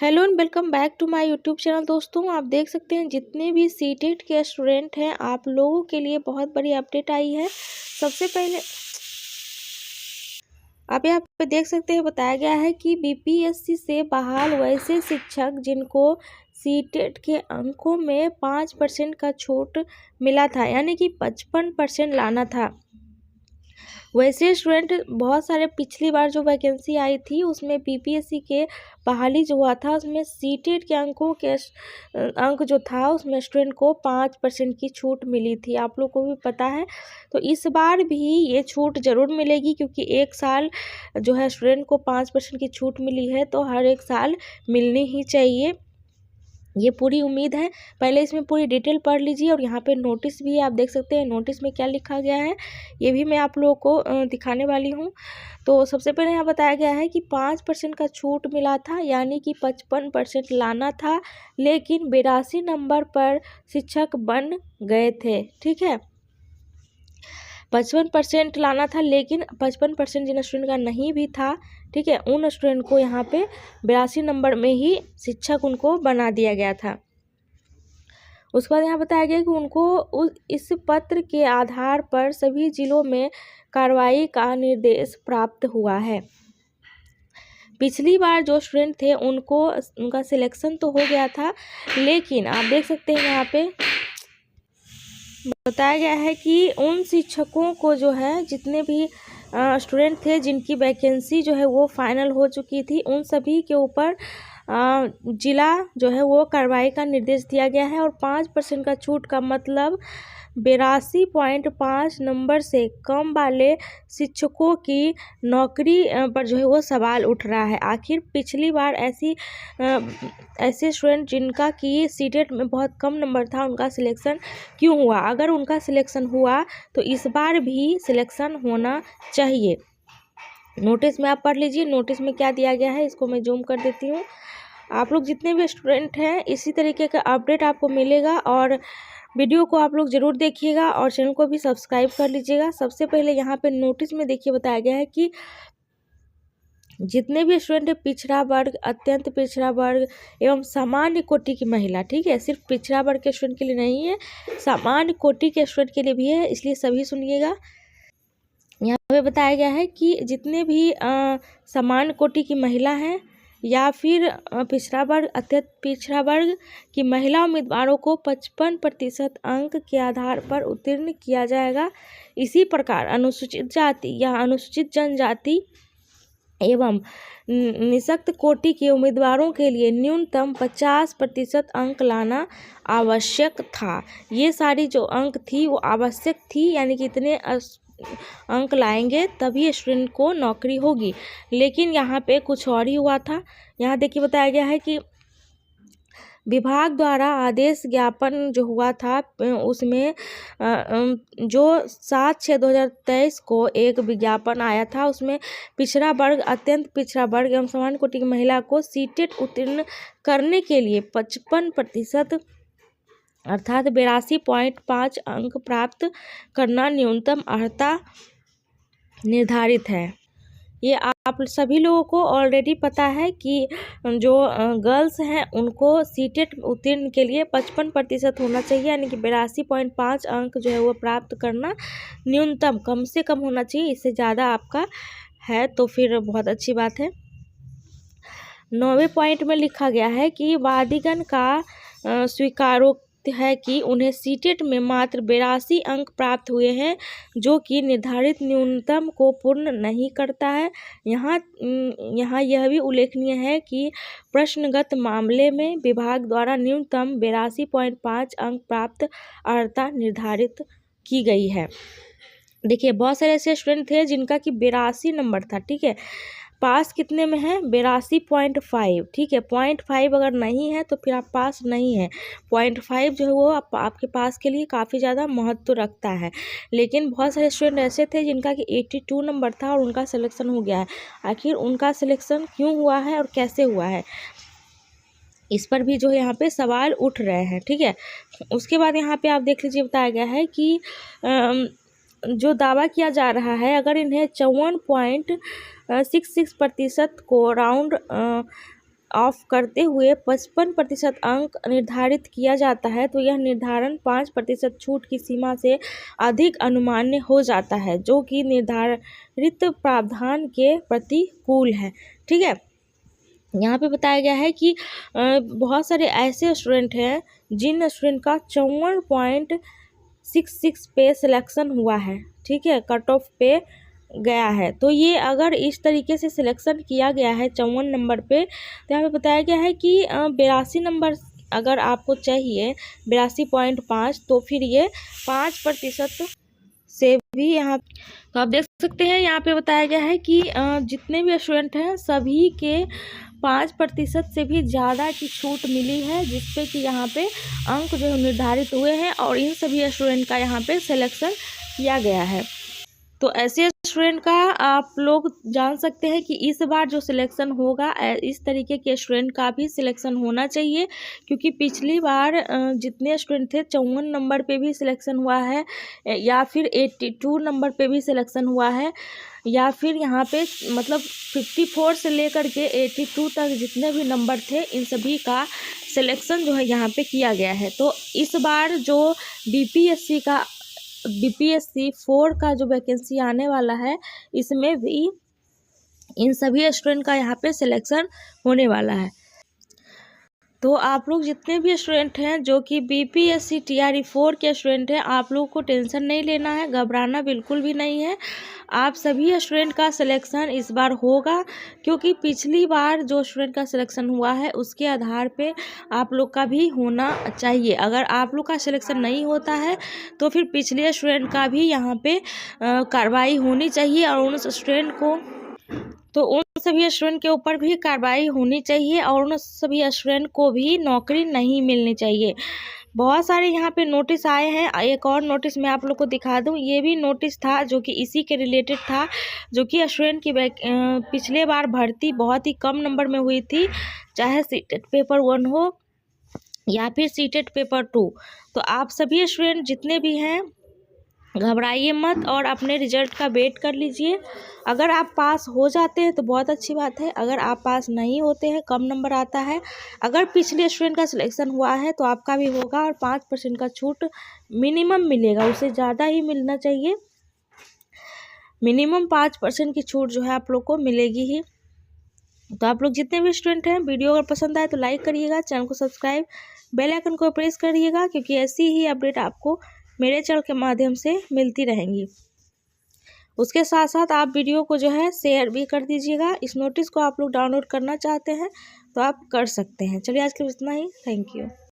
Hello and welcome back to my YouTube channel. दोस्तों, आप देख सकते हैं जितने भी सीटेट के स्टूडेंट हैं, आप लोगों के लिए बहुत बड़ी अपडेट आई है। सबसे पहले आप यहाँ पे देख सकते हैं, बताया गया है कि बीपीएससी से बहाल वैसे शिक्षक जिनको सीटेट के अंकों में 5% का छूट मिला था, यानी कि 55% लाना था। वैसे स्टूडेंट बहुत सारे पिछली बार जो वैकेंसी आई थी उसमें बीपीएससी के बहाली जो हुआ था उसमें सीटेट के अंक जो था उसमें स्टूडेंट को 5% की छूट मिली थी। आप लोग को भी पता है, तो इस बार भी ये छूट ज़रूर मिलेगी, क्योंकि एक साल जो है स्टूडेंट को 5% की छूट मिली है, तो हर एक साल मिलनी ही चाहिए, ये पूरी उम्मीद है। पहले इसमें पूरी डिटेल पढ़ लीजिए, और यहाँ पे नोटिस भी आप देख सकते हैं। नोटिस में क्या लिखा गया है ये भी मैं आप लोगों को दिखाने वाली हूँ। तो सबसे पहले यहाँ बताया गया है कि 5% का छूट मिला था, यानी कि 55% लाना था, लेकिन 82 नंबर पर शिक्षक बन गए थे। ठीक है, 55% लाना था, लेकिन 55% जिन स्टूडेंट का नहीं भी था, ठीक है, उन स्टूडेंट को यहाँ पे 82 नंबर में ही शिक्षक उनको बना दिया गया था। उसके बाद यहाँ बताया गया कि उनको इस पत्र के आधार पर सभी जिलों में कार्रवाई का निर्देश प्राप्त हुआ है। पिछली बार जो स्टूडेंट थे उनका सिलेक्शन तो हो गया था, लेकिन आप देख सकते हैं यहाँ पे बताया गया है कि उन शिक्षकों को जो है, जितने भी स्टूडेंट थे जिनकी वैकेंसी जो है वो फाइनल हो चुकी थी, उन सभी के ऊपर जिला जो है वो कार्रवाई का निर्देश दिया गया है। और 5% का छूट का मतलब 82.5 नंबर से कम वाले शिक्षकों की नौकरी पर जो है वो सवाल उठ रहा है। आखिर पिछली बार ऐसे स्टूडेंट जिनका कि सीटेट में बहुत कम नंबर था, उनका सिलेक्शन क्यों हुआ? अगर उनका सिलेक्शन हुआ तो इस बार भी सिलेक्शन होना चाहिए। नोटिस में आप पढ़ लीजिए, नोटिस में क्या दिया गया है, इसको मैं जूम कर देती हूँ। आप लोग जितने भी स्टूडेंट हैं, इसी तरीके का अपडेट आपको मिलेगा, और वीडियो को आप लोग ज़रूर देखिएगा और चैनल को भी सब्सक्राइब कर लीजिएगा। सबसे पहले यहाँ पे नोटिस में देखिए, बताया गया है कि जितने भी स्टूडेंट है, पिछड़ा वर्ग, अत्यंत पिछड़ा वर्ग एवं सामान्य कोटि की महिला, ठीक है, सिर्फ पिछड़ा वर्ग के स्टूडेंट के लिए नहीं है, सामान्य कोटि के स्टूडेंट के लिए भी है, इसलिए सभी सुनिएगा। यहाँ पे बताया गया है कि जितने भी सामान्य कोटि की महिला हैं या फिर पिछड़ा वर्ग, अत्यंत पिछड़ा वर्ग की महिला उम्मीदवारों को 55% अंक के आधार पर उत्तीर्ण किया जाएगा। इसी प्रकार अनुसूचित जाति या अनुसूचित जनजाति एवं निःशक्त कोटि के उम्मीदवारों के लिए न्यूनतम 50% अंक लाना आवश्यक था। ये सारी जो अंक थी वो आवश्यक थी, यानी कि इतने अंक लाएंगे तभी स्टूडेंट को नौकरी होगी। लेकिन यहाँ पे कुछ और ही हुआ था। यहाँ देखिए, बताया गया है कि विभाग द्वारा आदेश ज्ञापन जो हुआ था उसमें जो 7/6/2023 को एक विज्ञापन आया था, उसमें पिछड़ा वर्ग, अत्यंत पिछड़ा वर्ग एवं सामान्य कोटि की महिला को सीटेट उत्तीर्ण करने के लिए 55% अर्थात 82.5 अंक प्राप्त करना न्यूनतम अर्हता निर्धारित है। ये आप सभी लोगों को ऑलरेडी पता है कि जो गर्ल्स हैं उनको सीटेट उत्तीर्ण के लिए 55% होना चाहिए, यानी कि 82.5 अंक जो है वो प्राप्त करना न्यूनतम, कम से कम होना चाहिए। इससे ज़्यादा आपका है तो फिर बहुत अच्छी बात है। 9वें पॉइंट में लिखा गया है कि वादीगण का स्वीकारोक्त है कि उन्हें सीटेट में मात्र 82 अंक प्राप्त हुए हैं, जो कि निर्धारित न्यूनतम को पूर्ण नहीं करता है। यहाँ यह भी उल्लेखनीय है कि प्रश्नगत मामले में विभाग द्वारा न्यूनतम 82.5 अंक प्राप्त अर्हता निर्धारित की गई है। देखिए, बहुत सारे ऐसे स्टूडेंट थे जिनका कि 82 नंबर था, ठीक है, पास कितने में है? 82.5, ठीक है। 0.5 अगर नहीं है तो फिर आप पास नहीं है। 0.5 जो है वो आपके पास के लिए काफ़ी ज़्यादा महत्व रखता है। लेकिन बहुत सारे स्टूडेंट ऐसे थे जिनका कि 82 नंबर था और उनका सिलेक्शन हो गया है। आखिर उनका सिलेक्शन क्यों हुआ है और कैसे हुआ है, इस पर भी जो है यहाँ पे सवाल उठ रहे हैं, ठीक है। उसके बाद यहाँ पे आप देख लीजिए, बताया गया है कि जो दावा किया जा रहा है, अगर इन्हें 54.66% को राउंड ऑफ करते हुए 55% अंक निर्धारित किया जाता है तो यह निर्धारण 5% छूट की सीमा से अधिक अनुमान्य हो जाता है, जो कि निर्धारित प्रावधान के प्रतिकूल है। ठीक है, यहाँ पे बताया गया है कि बहुत सारे ऐसे स्टूडेंट हैं जिन स्टूडेंट का 54.66 पे सिलेक्शन हुआ है। ठीक है, कट ऑफ पे गया है। तो ये अगर इस तरीके से सिलेक्शन किया गया है 54 नंबर पे, तो यहाँ पे बताया गया है कि 82 नंबर अगर आपको चाहिए 82.5, तो फिर ये 5% से भी यहाँ, तो आप देख सकते हैं यहाँ पे बताया गया है कि जितने भी स्टूडेंट हैं सभी के 5% से भी ज़्यादा की छूट मिली है, जिसपे कि यहाँ पे अंक जो निर्धारित हुए हैं और इन सभी स्टूडेंट का यहाँ पे सिलेक्शन किया गया है। तो ऐसे स्टूडेंट का आप लोग जान सकते हैं कि इस बार जो सिलेक्शन होगा इस तरीके के स्टूडेंट का भी सिलेक्शन होना चाहिए, क्योंकि पिछली बार जितने स्टूडेंट थे 54 नंबर पे भी सिलेक्शन हुआ है, या फिर 82 नंबर पे भी सिलेक्शन हुआ है, या फिर यहाँ पे मतलब 54 से लेकर के 82 तक जितने भी नंबर थे इन सभी का सिलेक्शन जो है यहाँ पे किया गया है। तो इस बार जो बीपीएससी 4 का जो वैकेंसी आने वाला है, इसमें भी इन सभी स्टूडेंट का यहाँ पे सिलेक्शन होने वाला है। तो आप लोग जितने भी स्टूडेंट हैं जो कि बीपीएससी टीआरई 4 के स्टूडेंट हैं, आप लोग को टेंशन नहीं लेना है, घबराना बिल्कुल भी नहीं है। आप सभी स्टूडेंट का सिलेक्शन इस बार होगा, क्योंकि पिछली बार जो स्टूडेंट का सिलेक्शन हुआ है उसके आधार पे आप लोग का भी होना चाहिए। अगर आप लोग का सिलेक्शन नहीं होता है तो फिर पिछले स्टूडेंट का भी यहाँ पे कार्रवाई होनी चाहिए, और उन स्टूडेंट को उन सभी स्टूडेंट के ऊपर भी कार्रवाई होनी चाहिए, और उन सभी स्टूडेंट को भी नौकरी नहीं मिलनी चाहिए। बहुत सारे यहाँ पे नोटिस आए हैं। एक और नोटिस मैं आप लोग को दिखा दूँ, ये भी नोटिस था जो कि इसी के रिलेटेड था, जो कि स्टूडेंट की पिछले बार भर्ती बहुत ही कम नंबर में हुई थी, चाहे सीटेट पेपर 1 हो या फिर सीटेट पेपर 2। तो आप सभी स्टूडेंट जितने भी हैं घबराइए मत और अपने रिजल्ट का वेट कर लीजिए। अगर आप पास हो जाते हैं तो बहुत अच्छी बात है, अगर आप पास नहीं होते हैं, कम नंबर आता है, अगर पिछले स्टूडेंट का सिलेक्शन हुआ है तो आपका भी होगा, और 5% का छूट मिनिमम मिलेगा, उससे ज़्यादा ही मिलना चाहिए। मिनिमम 5% की छूट जो है आप लोग को मिलेगी ही। तो आप लोग जितने भी स्टूडेंट हैं, वीडियो अगर पसंद आए तो लाइक करिएगा, चैनल को सब्सक्राइब, बेल आइकन को प्रेस करिएगा, क्योंकि ऐसी ही अपडेट आपको मेरे चैनल के माध्यम से मिलती रहेंगी। उसके साथ साथ आप वीडियो को जो है शेयर भी कर दीजिएगा। इस नोटिस को आप लोग डाउनलोड करना चाहते हैं तो आप कर सकते हैं। चलिए आज के लिए इतना ही। Thank you.